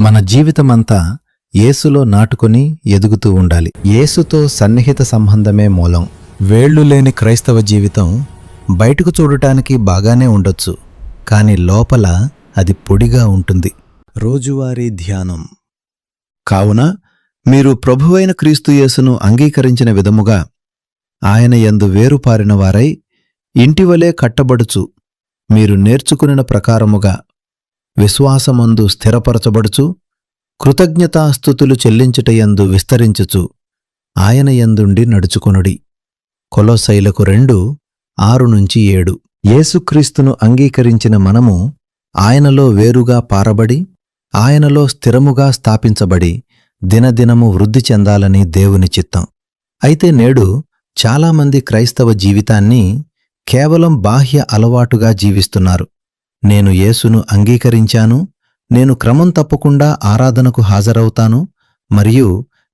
మన జీవితమంతా యేసులో నాటుకొని ఎదుగుతూ ఉండాలి. యేసుతో సన్నిహిత సంబంధమే మూలం. వేళ్లు లేని క్రైస్తవ జీవితం బయటకు చూడటానికి బాగానే ఉండొచ్చు, కాని లోపల అది పొడిగా ఉంటుంది. రోజువారీ ధ్యానం. కావున మీరు ప్రభువైన క్రీస్తు యేసును అంగీకరించిన విధముగా ఆయన యందు వేరుపారిన వారై ఇంటివలే కట్టబడుచు, మీరు నేర్చుకునిన ప్రకారముగా విశ్వాసమందు స్థిరపరచబడుచు, కృతజ్ఞతాస్తుతులు చెల్లించుటయందు విస్తరించుచు ఆయన యందుండి నడుచుకొనుడి. కొలొస్సైలకు 2:6-7. యేసుక్రీస్తును అంగీకరించిన మనము ఆయనలో వేరుగా పారబడి, ఆయనలో స్థిరముగా స్థాపించబడి దినదినము వృద్ధి చెందాలని దేవుని చిత్తం. అయితే నేడు చాలామంది క్రైస్తవ జీవితాన్ని కేవలం బాహ్య అలవాటుగా జీవిస్తున్నారు. నేను యేసును అంగీకరించాను, నేను క్రమం తప్పకుండా ఆరాధనకు హాజరవుతాను, మరియు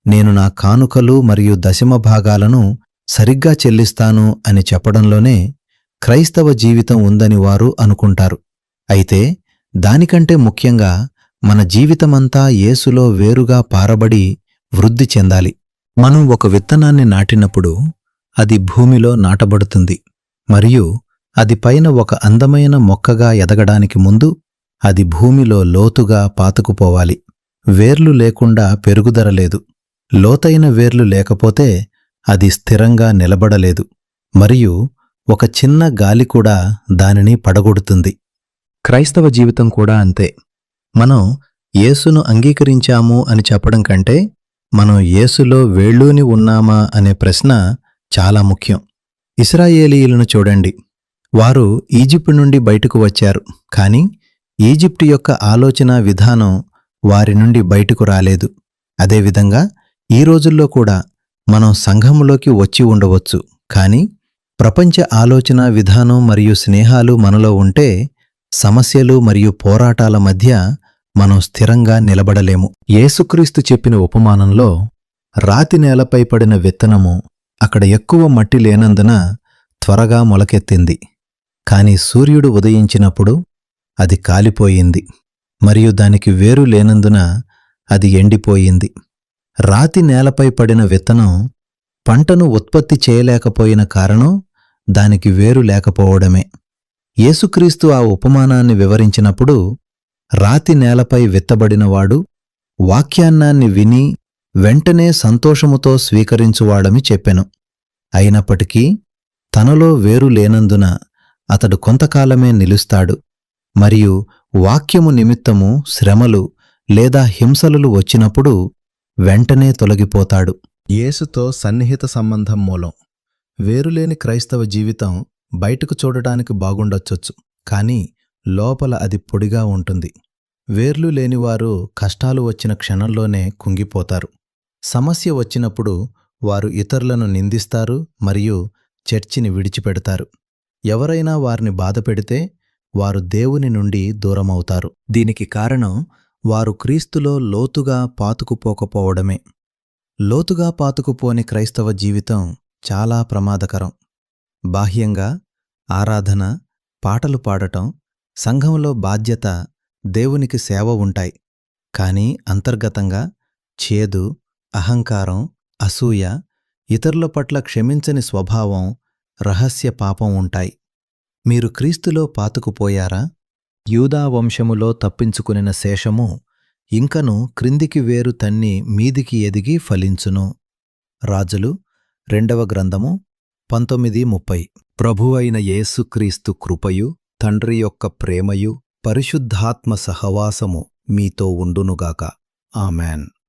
నేను నా కానుకలు మరియు దశమ భాగాలను సరిగ్గా చెల్లిస్తాను అని చెప్పడంలోనే క్రైస్తవ జీవితం ఉందని వారు అనుకుంటారు. అయితే దానికంటే ముఖ్యంగా మన జీవితమంతా యేసులో వేరుగా పారబడి వృద్ధి చెందాలి. మనం ఒక విత్తనాన్ని నాటినప్పుడు అది భూమిలో నాటబడుతుంది, మరియు అది పైన ఒక అందమైన మొక్కగా ఎదగడానికి ముందు అది భూమిలో లోతుగా పాతుకుపోవాలి. వేర్లు లేకుండా పెరుగుదల లేదు. లోతైన వేర్లు లేకపోతే అది స్థిరంగా నిలబడలేదు, మరియు ఒక చిన్న గాలి కూడా దానిని పడగొడుతుంది. క్రైస్తవ జీవితం కూడా అంతే. మనం యేసును అంగీకరించాము అని చెప్పడం కంటే మనం యేసులో వేళ్ళూని ఉన్నామా అనే ప్రశ్న చాలా ముఖ్యం. ఇశ్రాయేలీయులను చూడండి. వారు ఈజిప్టు నుండి బయటకు వచ్చారు, కాని ఈజిప్టు యొక్క ఆలోచన విధానం వారి నుండి బయటకు రాలేదు. అదేవిధంగా ఈ రోజుల్లో కూడా మనం సంఘములోకి వచ్చి ఉండవచ్చు, కాని ప్రపంచ ఆలోచన విధానం మరియు స్నేహాలు మనలో ఉంటే సమస్యలు మరియు పోరాటాల మధ్య మనం స్థిరంగా నిలబడలేము. యేసుక్రీస్తు చెప్పిన ఉపమానంలో రాతి నేలపై పడిన విత్తనము అక్కడ ఎక్కువ మట్టి లేనందున త్వరగా మొలకెత్తింది, కాని సూర్యుడు ఉదయించినప్పుడు అది కాలిపోయింది, మరియు దానికి వేరు లేనందున అది ఎండిపోయింది. రాతి నేలపై పడిన విత్తనం పంటను ఉత్పత్తి చేయలేకపోయిన కారణం దానికి వేరు లేకపోవడమే. యేసుక్రీస్తు ఆ ఉపమానాన్ని వివరించినప్పుడు రాతి నేలపై విత్తబడినవాడు వాక్యాన్నాన్ని విని వెంటనే సంతోషముతో స్వీకరించువాడని చెప్పెను. అయినప్పటికీ తనలో వేరు లేనందున అతడు కొంతకాలమే నిలుస్తాడు, మరియు వాక్యము నిమిత్తము శ్రమలు లేదా హింసలు వచ్చినప్పుడు వెంటనే తొలగిపోతాడు. యేసుతో సన్నిహిత సంబంధం మూలం. వేరులేని క్రైస్తవ జీవితం బయటకు చూడటానికి బాగుండొచ్చు, కాని లోపల అది పొడిగా ఉంటుంది. వేర్లు లేనివారు కష్టాలు వచ్చిన క్షణంలోనే కుంగిపోతారు. సమస్య వచ్చినప్పుడు వారు ఇతరులను నిందిస్తారు మరియు చర్చిని విడిచిపెడతారు. ఎవరైనా వారిని బాధపెడితే వారు దేవుని నుండి దూరమవుతారు. దీనికి కారణం వారు క్రీస్తులో లోతుగా పాతుకుపోకపోవడమే. లోతుగా పాతుకుపోని క్రైస్తవ జీవితం చాలా ప్రమాదకరం. బాహ్యంగా ఆరాధన, పాటలు పాడటం, సంఘంలో బాధ్యత, దేవునికి సేవ ఉంటాయి, కాని అంతర్గతంగా చేదు, అహంకారం, అసూయ, ఇతరుల పట్ల క్షమించని స్వభావం, రహస్య పాపం ఉంటాయి. మీరు క్రీస్తులో పాతుకుపోయారా? యూదా వంశములో తప్పించుకునిన శేషము ఇంకను క్రిందికి వేరు తన్ని మీదికి ఎదిగి ఫలించును. రాజులు 2వ గ్రంథము 19:30. ప్రభువైన యేసుక్రీస్తు కృపయు, తండ్రి యొక్క ప్రేమయు, పరిశుద్ధాత్మ సహవాసము మీతో ఉండునుగాక. ఆమెన్.